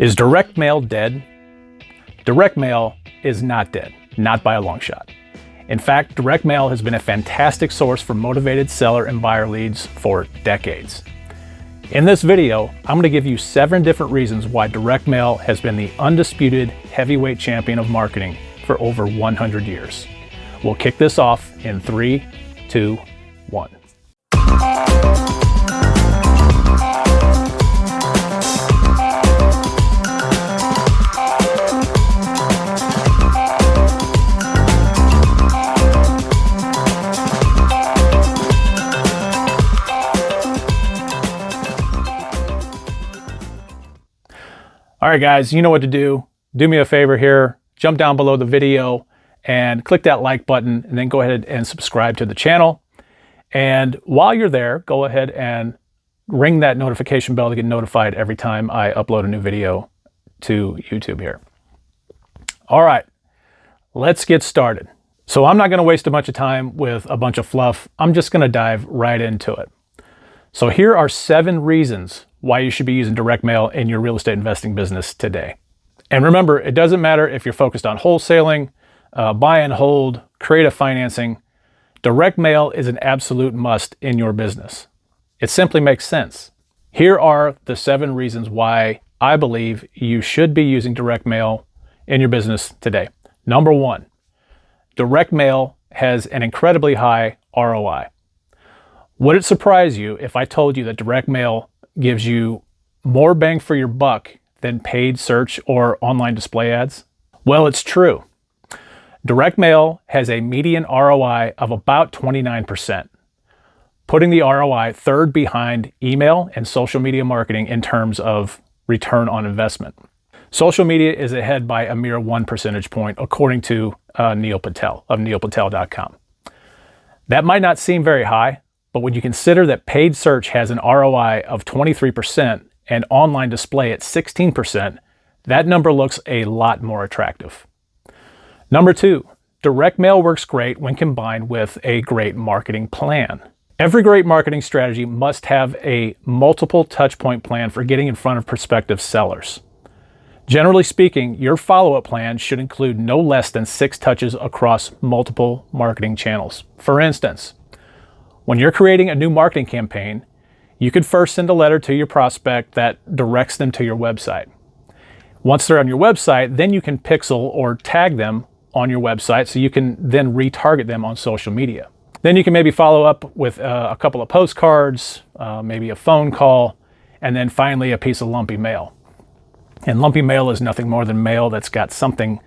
Is direct mail dead? Direct mail is not dead, not by a long shot. In fact, direct mail has been a fantastic source for motivated seller and buyer leads for decades. In this video, I'm going to give you 7 different reasons why direct mail has been the undisputed heavyweight champion of marketing for over 100 years. We'll kick this off in 3, 2, 1. All right, guys, you know what to do. Do me a favor here, jump down below the video and click that like button, and then go ahead and subscribe to the channel. And while you're there, go ahead and ring that notification bell to get notified every time I upload a new video to YouTube here. All right, let's get started. So I'm not going to waste a bunch of time with a bunch of fluff. I'm just going to dive right into it. So here are 7 reasons why you should be using direct mail in your real estate investing business today. And remember, it doesn't matter if you're focused on wholesaling, buy and hold, creative financing. Direct mail is an absolute must in your business. It simply makes sense. Here are the 7 reasons why I believe you should be using direct mail in your business today. Number 1, direct mail has an incredibly high ROI. Would it surprise you if I told you that direct mail gives you more bang for your buck than paid search or online display ads? Well, it's true. Direct mail has a median ROI of about 29%, putting the ROI third behind email and social media marketing in terms of return on investment. Social media is ahead by a mere 1 percentage point, according to Neil Patel of neilpatel.com. That might not seem very high, but when you consider that paid search has an ROI of 23% and online display at 16%, that number looks a lot more attractive. Number 2, direct mail works great when combined with a great marketing plan. Every great marketing strategy must have a multiple touchpoint plan for getting in front of prospective sellers. Generally speaking, your follow-up plan should include no less than 6 touches across multiple marketing channels. For instance, when you're creating a new marketing campaign, you could first send a letter to your prospect that directs them to your website. Once they're on your website, then you can pixel or tag them on your website so you can then retarget them on social media. Then you can maybe follow up with a couple of postcards, maybe a phone call, and then finally a piece of lumpy mail. And lumpy mail is nothing more than mail that's got something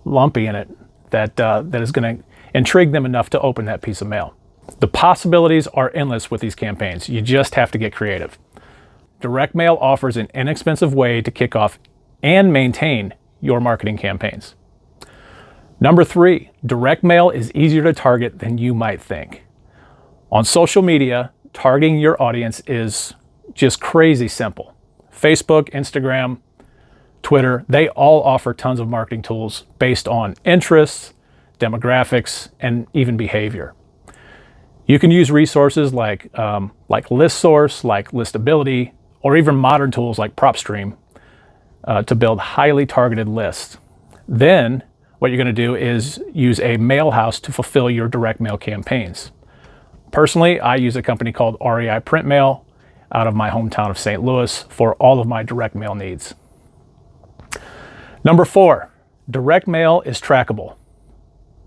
lumpy in it that is going to intrigue them enough to open that piece of mail. The possibilities are endless with these campaigns. You just have to get creative. Direct mail offers an inexpensive way to kick off and maintain your marketing campaigns. Number 3, direct mail is easier to target than you might think. On social media, targeting your audience is just crazy simple. Facebook, Instagram, Twitter, they all offer tons of marketing tools based on interests, demographics, and even behavior. You can use resources like ListSource, like Listability, or even modern tools like PropStream to build highly targeted lists. Then what you're going to do is use a mail house to fulfill your direct mail campaigns. Personally, I use a company called REI Print Mail out of my hometown of St. Louis for all of my direct mail needs. Number 4, direct mail is trackable.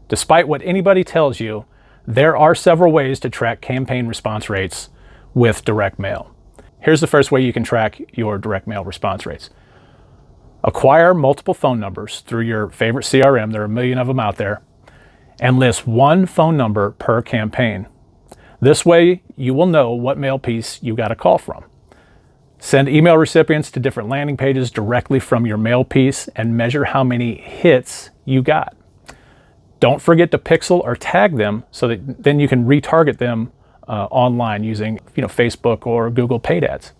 Despite what anybody tells you, there are several ways to track campaign response rates with direct mail. Here's the first way you can track your direct mail response rates. Acquire multiple phone numbers through your favorite CRM, there are a million of them out there, and list 1 phone number per campaign. This way, you will know what mail piece you got a call from. Send email recipients to different landing pages directly from your mail piece and measure how many hits you got. Don't forget to pixel or tag them so that then you can retarget them online using Facebook or Google paid ads.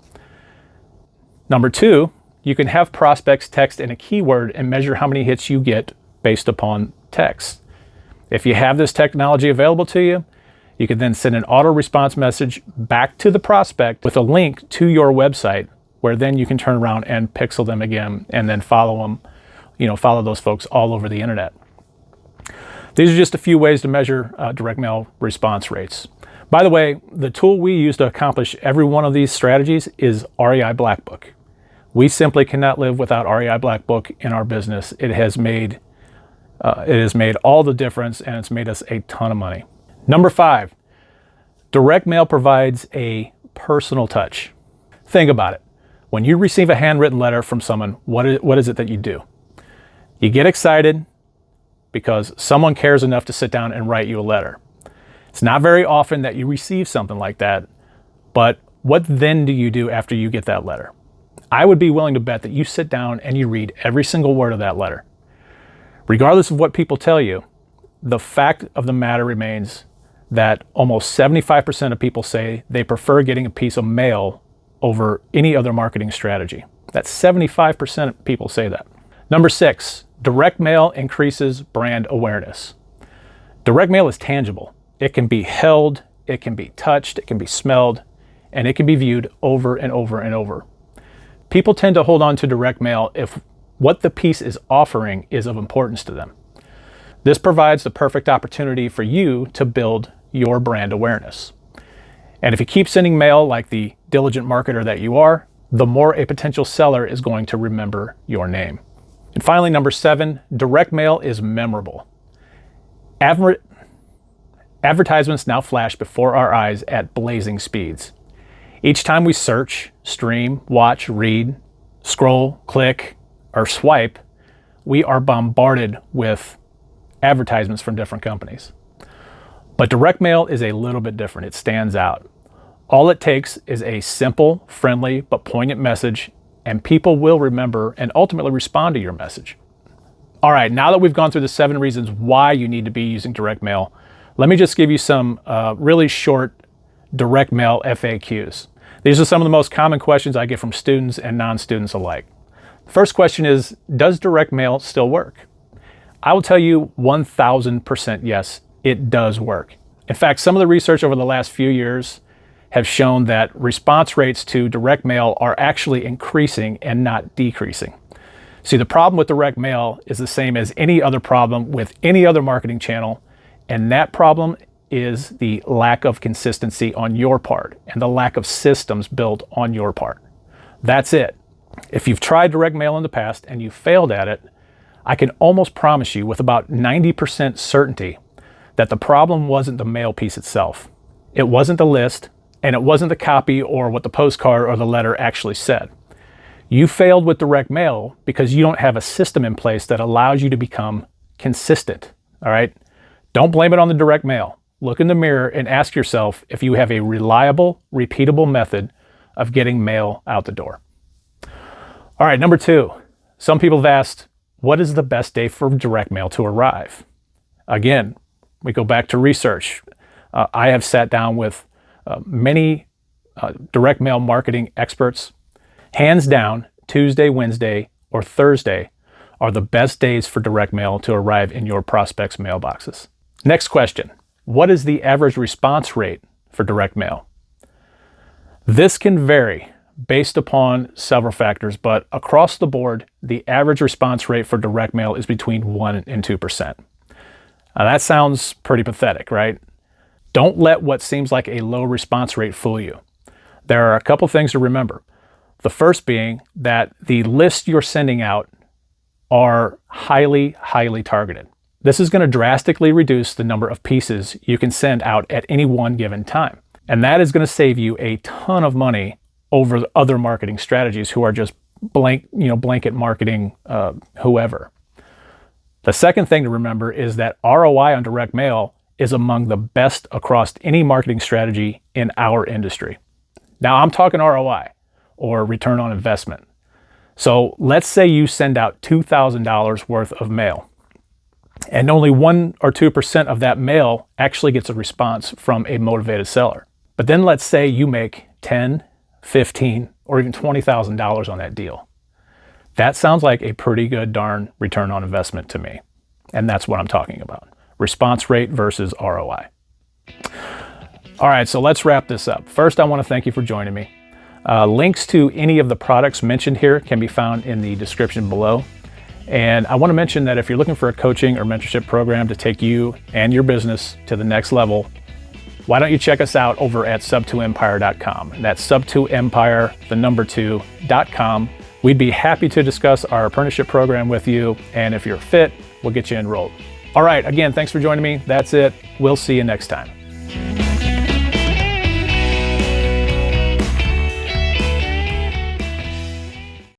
Number 2, you can have prospects text in a keyword and measure how many hits you get based upon text. If you have this technology available to you, You can then send an auto response message back to the prospect with a link to your website where then you can turn around and pixel them again and then follow them, follow those folks all over the internet. These are just a few ways to measure direct mail response rates. By the way, the tool we use to accomplish every one of these strategies is REI Blackbook. We simply cannot live without REI Blackbook in our business. It has made all the difference, and it's made us a ton of money. Number 5, direct mail provides a personal touch. Think about it. When you receive a handwritten letter from someone, what is it that you do? You get excited because someone cares enough to sit down and write you a letter. It's not very often that you receive something like that, but what then do you do after you get that letter? I would be willing to bet that you sit down and you read every single word of that letter. Regardless of what people tell you, the fact of the matter remains that almost 75% of people say they prefer getting a piece of mail over any other marketing strategy. That's 75% of people say that. Number 6, direct mail increases brand awareness. Direct mail is tangible. It can be held, it can be touched, it can be smelled, and it can be viewed over and over and over. People tend to hold on to direct mail if what the piece is offering is of importance to them. This provides the perfect opportunity for you to build your brand awareness. And if you keep sending mail like the diligent marketer that you are, the more a potential seller is going to remember your name. And finally, number 7, direct mail is memorable. Advertisements now flash before our eyes at blazing speeds. Each time we search, stream, watch, read, scroll, click, or swipe, we are bombarded with advertisements from different companies. But direct mail is a little bit different. It stands out. All it takes is a simple, friendly, but poignant message, and people will remember and ultimately respond to your message. All right, now that we've gone through the 7 reasons why you need to be using direct mail, let me just give you some really short direct mail FAQs. These are some of the most common questions I get from students and non-students alike. The first question is, does direct mail still work? I will tell you 1000% yes, it does work. In fact, some of the research over the last few years have shown that response rates to direct mail are actually increasing and not decreasing. See, the problem with direct mail is the same as any other problem with any other marketing channel, and that problem is the lack of consistency on your part and the lack of systems built on your part. That's it. If you've tried direct mail in the past and you failed at it, I can almost promise you with about 90% certainty that the problem wasn't the mail piece itself. It wasn't the list, and it wasn't the copy or what the postcard or the letter actually said. You failed with direct mail because you don't have a system in place that allows you to become consistent, all right? Don't blame it on the direct mail. Look in the mirror and ask yourself if you have a reliable, repeatable method of getting mail out the door. All right, number 2. Some people have asked, what is the best day for direct mail to arrive? Again, we go back to research. I have sat down with many direct mail marketing experts. Hands down, Tuesday, Wednesday, or Thursday are the best days for direct mail to arrive in your prospects' mailboxes. Next question. What is the average response rate for direct mail? This can vary based upon several factors, but across the board, the average response rate for direct mail is between 1 and 2%. Now that sounds pretty pathetic, right? Don't let what seems like a low response rate fool you. There are a couple things to remember. The first being that the lists you're sending out are highly, highly targeted. This is going to drastically reduce the number of pieces you can send out at any one given time. And that is going to save you a ton of money over other marketing strategies who are just blanket marketing whoever. The second thing to remember is that ROI on direct mail is among the best across any marketing strategy in our industry. Now I'm talking ROI, or return on investment. So let's say you send out $2,000 worth of mail, and only 1 or 2% of that mail actually gets a response from a motivated seller. But then let's say you make $10,000, $15,000, or even $20,000 on that deal. That sounds like a pretty good darn return on investment to me. And that's what I'm talking about. Response rate versus ROI. All right, so let's wrap this up. First, I want to thank you for joining me. Links to any of the products mentioned here can be found in the description below. And I want to mention that if you're looking for a coaching or mentorship program to take you and your business to the next level, why don't you check us out over at sub2empire.com. That's sub2empire, the number 2.com. We'd be happy to discuss our apprenticeship program with you. And if you're fit, we'll get you enrolled. All right, again, thanks for joining me. That's it. We'll see you next time.